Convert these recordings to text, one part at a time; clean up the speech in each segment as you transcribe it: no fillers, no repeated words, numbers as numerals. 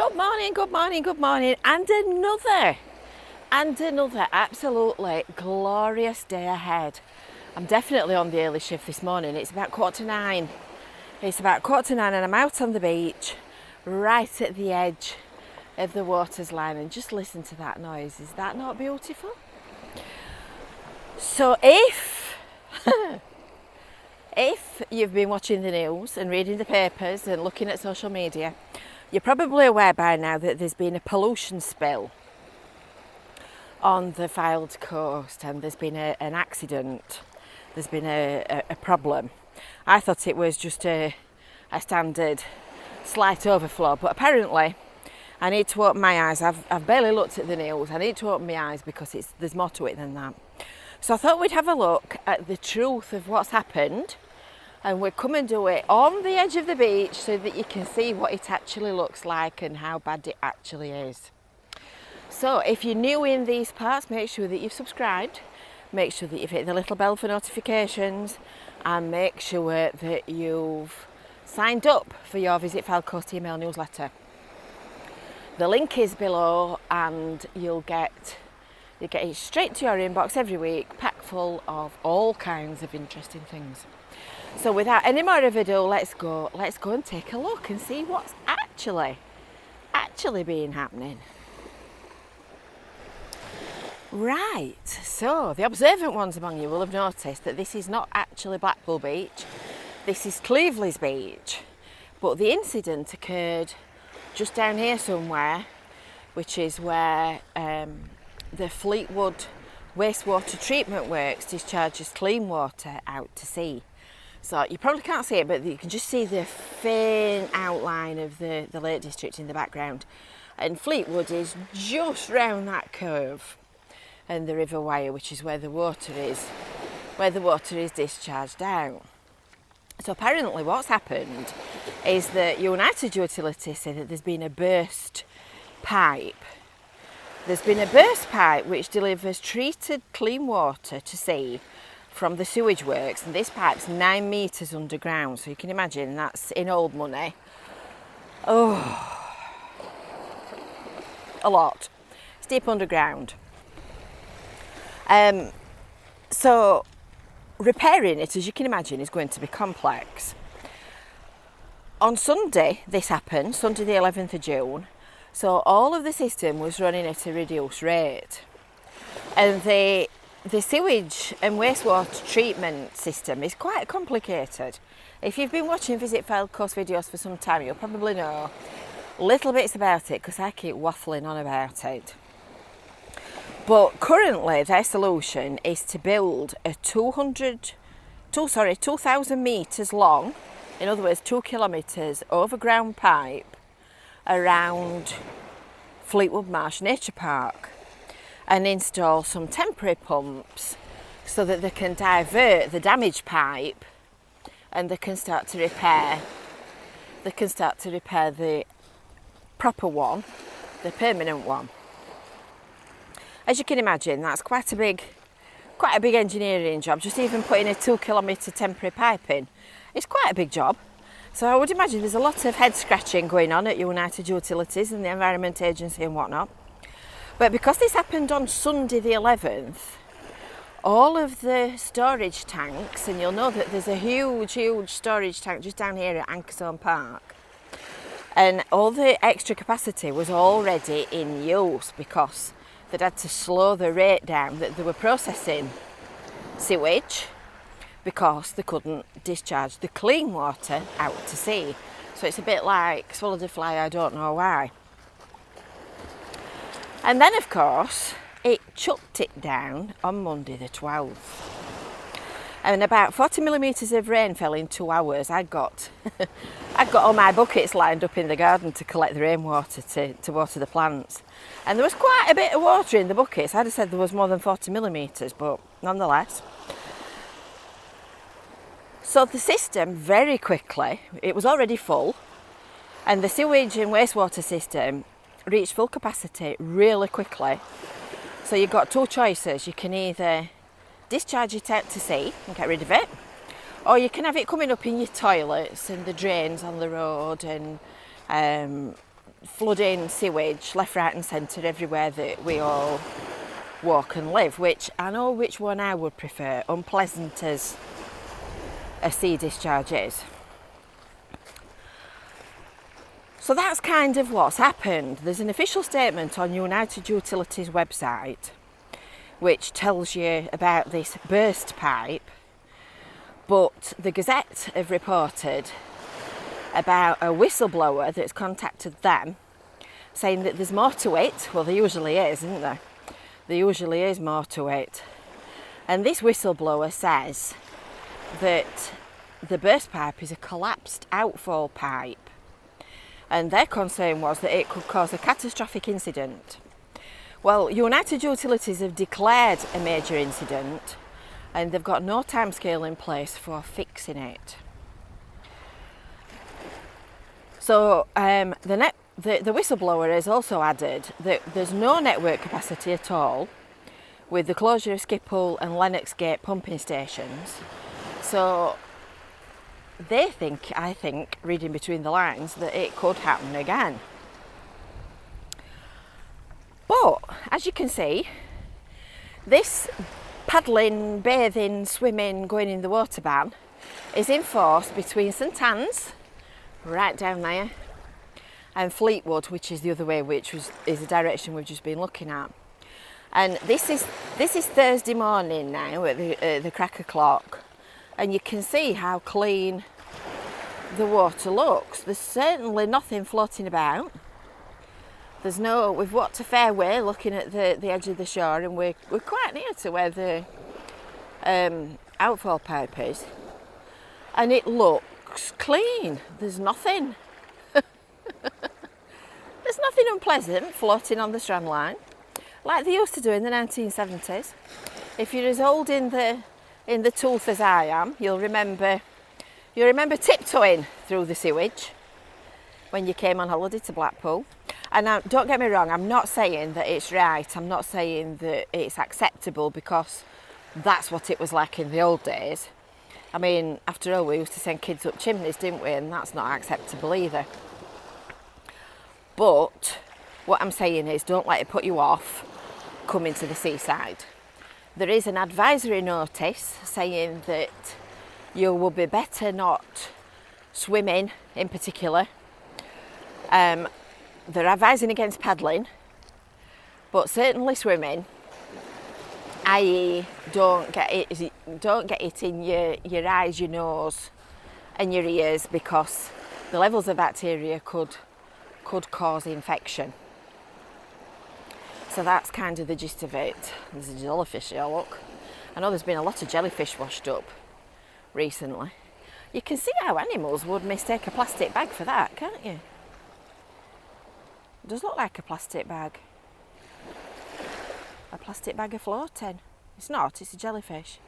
Good morning, good morning, good morning, and another absolutely glorious day ahead. I'm definitely on the early shift this morning. It's about 9:15. It's about 9:15 and I'm out on the beach, right at the edge of the waters line, and just listen to that noise. Is that not beautiful? So if you've been watching the news and reading the papers and looking at social media, you're probably aware by now that there's been a pollution spill on the Fylde Coast, and there's been an accident. There's been a problem. I thought it was just a standard slight overflow, but apparently I need to open my eyes. I've barely looked at the news. I need to open my eyes because there's more to it than that. So I thought we'd have a look at the truth of what's happened, and we'd come and do it on the edge of the beach so that you can see what it actually looks like and how bad it actually is. So if you're new in these parts, make sure that you've subscribed, make sure that you've hit the little bell for notifications, and make sure that you've signed up for your Visit Fylde Coast email newsletter. The link is below, and you'll get it straight to your inbox every week, packed full of all kinds of interesting things. So without any more ado, let's go and take a look and see what's actually been happening. Right, so the observant ones among you will have noticed that this is not actually Blackpool Beach, this is Cleveley's Beach, but the incident occurred just down here somewhere, which is where the Fleetwood wastewater treatment works discharges clean water out to sea. So you probably can't see it, but you can just see the faint outline of the Lake District in the background. And Fleetwood is just round that curve, and the River Wyre, which is where the water is discharged out. So apparently what's happened is that United Utilities say that there's been a burst pipe. There's been a burst pipe which delivers treated clean water to sea from the sewage works, and this pipe's 9 metres underground, so you can imagine that's in old money. Oh, a lot. It's deep underground. So repairing it, as you can imagine, is going to be complex. On Sunday this happened, Sunday the 11th of June, so all of the system was running at a reduced rate, and the sewage and wastewater treatment system is quite complicated. If you've been watching Visit Fylde Coast videos for some time, you'll probably know little bits about it because I keep waffling on about it. But currently their solution is to build a 2,000 metres long, in other words 2 kilometres overground pipe around Fleetwood Marsh Nature Park, and install some temporary pumps so that they can divert the damaged pipe, and they can start to repair the proper one, the permanent one. As you can imagine, that's quite a big engineering job. Just even putting a 2 kilometre temporary pipe in, it's quite a big job. So I would imagine there's a lot of head scratching going on at United Utilities and the Environment Agency and whatnot. But because this happened on Sunday the 11th, all of the storage tanks, and you'll know that there's a huge storage tank just down here at Ankersome Park, and all the extra capacity was already in use because they'd had to slow the rate down that they were processing sewage because they couldn't discharge the clean water out to sea. So it's a bit like swallowed a fly, I don't know why. And then, of course, it chucked it down on Monday the 12th. And about 40 millimetres of rain fell in 2 hours. I'd got all my buckets lined up in the garden to collect the rainwater to water the plants. And there was quite a bit of water in the buckets. I'd have said there was more than 40 millimetres, but nonetheless. So the system very quickly, it was already full, and the sewage and wastewater system reached full capacity really quickly. So you've got 2 choices. You can either discharge it out to sea and get rid of it, or you can have it coming up in your toilets and the drains on the road and flooding sewage left, right and centre everywhere that we all walk and live, which I know which one I would prefer, unpleasant as a sea discharge is. So that's kind of what's happened. There's an official statement on United Utilities website which tells you about this burst pipe, but the Gazette have reported about a whistleblower that's contacted them saying that there's more to it. Well, there usually is, isn't there? There usually is more to it. And this whistleblower says that the burst pipe is a collapsed outfall pipe, and their concern was that it could cause a catastrophic incident. Well, United Utilities have declared a major incident and they've got no timescale in place for fixing it. So the whistleblower has also added that there's no network capacity at all with the closure of Skippole and Lennox Gate pumping stations. So I think, reading between the lines, that it could happen again. But, as you can see, this paddling, bathing, swimming, going in the water ban is in force between St Anne's, right down there, and Fleetwood, which is the other way, is the direction we've just been looking at. And this is Thursday morning now at the crack of clock, and you can see how clean the water looks. There's certainly nothing floating about. We've walked a fair way looking at the edge of the shore, and we're quite near to where the outfall pipe is, and it looks clean. There's nothing unpleasant floating on the strand line like they used to do in the 1970s. If you're as old in the tooth as I am, you'll remember tiptoeing through the sewage when you came on holiday to Blackpool. And now, don't get me wrong, I'm not saying that it's right, I'm not saying that it's acceptable, because that's what it was like in the old days. I mean, after all, we used to send kids up chimneys, didn't we? And that's not acceptable either. But what I'm saying is, don't let it put you off coming to the seaside. There is an advisory notice saying that you will be better not swimming in particular. They're advising against paddling, but certainly swimming, i.e. don't get it in your eyes, your nose and your ears, because the levels of bacteria could cause infection. So that's kind of the gist of it. There's a jellyfish here, look. I know there's been a lot of jellyfish washed up recently. You can see how animals would mistake a plastic bag for that, can't you? It does look like a plastic bag. A plastic bag of floating. It's not, it's a jellyfish.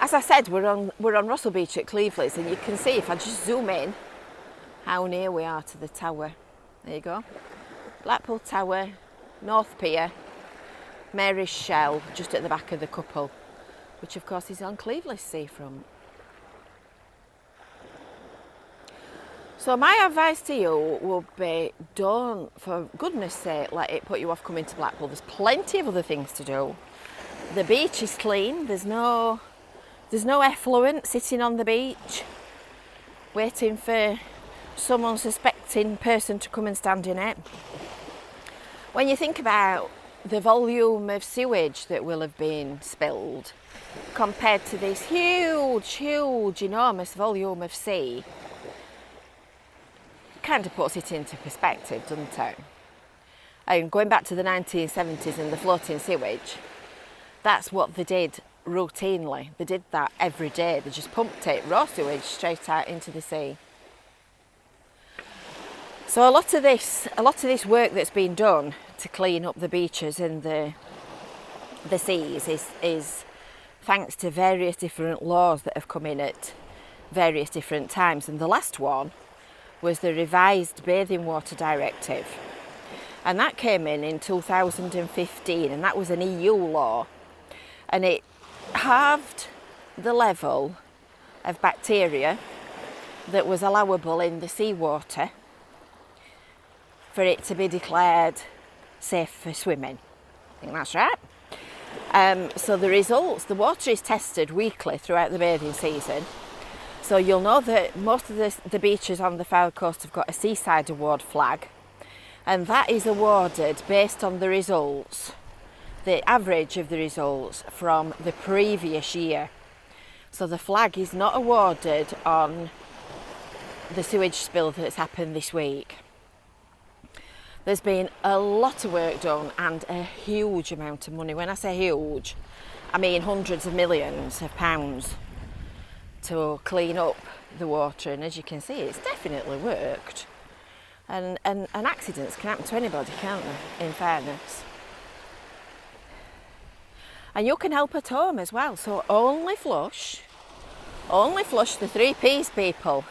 As I said, we're on Russell Beach at Cleveland's, and you can see, if I just zoom in, how near we are to the tower. There you go. Blackpool Tower, North Pier, Mary's Shell, just at the back of the couple, which of course is on Cleveland's seafront. So my advice to you would be, don't, for goodness sake, let it put you off coming to Blackpool. There's plenty of other things to do. The beach is clean. There's no effluent sitting on the beach waiting for some unsuspecting person to come and stand in it. When you think about the volume of sewage that will have been spilled compared to this huge, enormous volume of sea, kind of puts it into perspective, doesn't it? And going back to the 1970s and the floating sewage, that's what they did routinely. They did that every day. They just pumped it, raw sewage, straight out into the sea. So a lot of this work that's been done to clean up the beaches and the seas is thanks to various different laws that have come in at various different times. And the last one was the revised Bathing Water Directive. And that came in 2015, and that was an EU law. And it halved the level of bacteria that was allowable in the seawater for it to be declared safe for swimming. I think that's right. So the results, the water is tested weekly throughout the bathing season. So you'll know that most of the beaches on the Fylde Coast have got a Seaside Award flag, and that is awarded based on the results, the average of the results from the previous year. So the flag is not awarded on the sewage spill that's happened this week. There's been a lot of work done and a huge amount of money. When I say huge, I mean hundreds of millions of pounds to clean up the water, and as you can see, it's definitely worked. And accidents can happen to anybody, can't they, in fairness? And you can help at home as well, so only flush the 3 P's, people.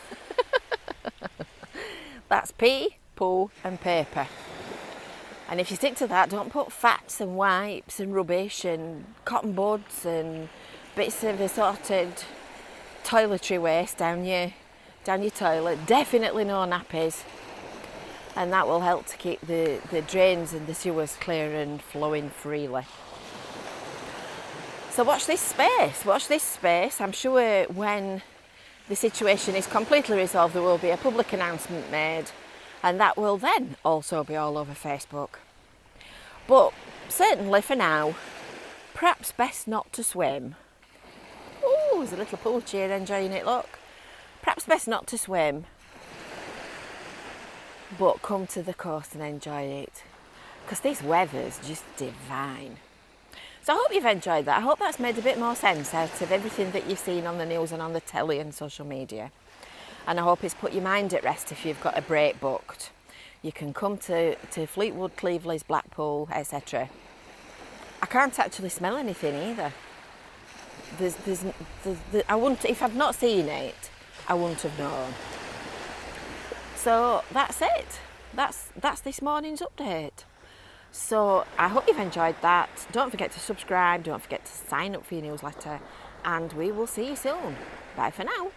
That's pee, poo and paper. And if you stick to that, don't put fats and wipes and rubbish and cotton buds and bits of assorted toiletry waste down your toilet. Definitely no nappies, and that will help to keep the drains and the sewers clear and flowing freely. So watch this space. I'm sure when the situation is completely resolved, there will be a public announcement made, and that will then also be all over Facebook. But certainly for now, perhaps best not to swim. Oh, there's a little pooch here enjoying it, look. Perhaps best not to swim, but come to the coast and enjoy it, because this weather's just divine. So I hope you've enjoyed that. I hope that's made a bit more sense out of everything that you've seen on the news and on the telly and social media. And I hope it's put your mind at rest if you've got a break booked. You can come to Fleetwood, Cleveland's, Blackpool, etc. I can't actually smell anything either. I wouldn't, if I'd not seen it, I wouldn't have known. So that's it. That's this morning's update. So I hope you've enjoyed that. Don't forget to subscribe, don't forget to sign up for your newsletter, and we will see you soon. Bye for now.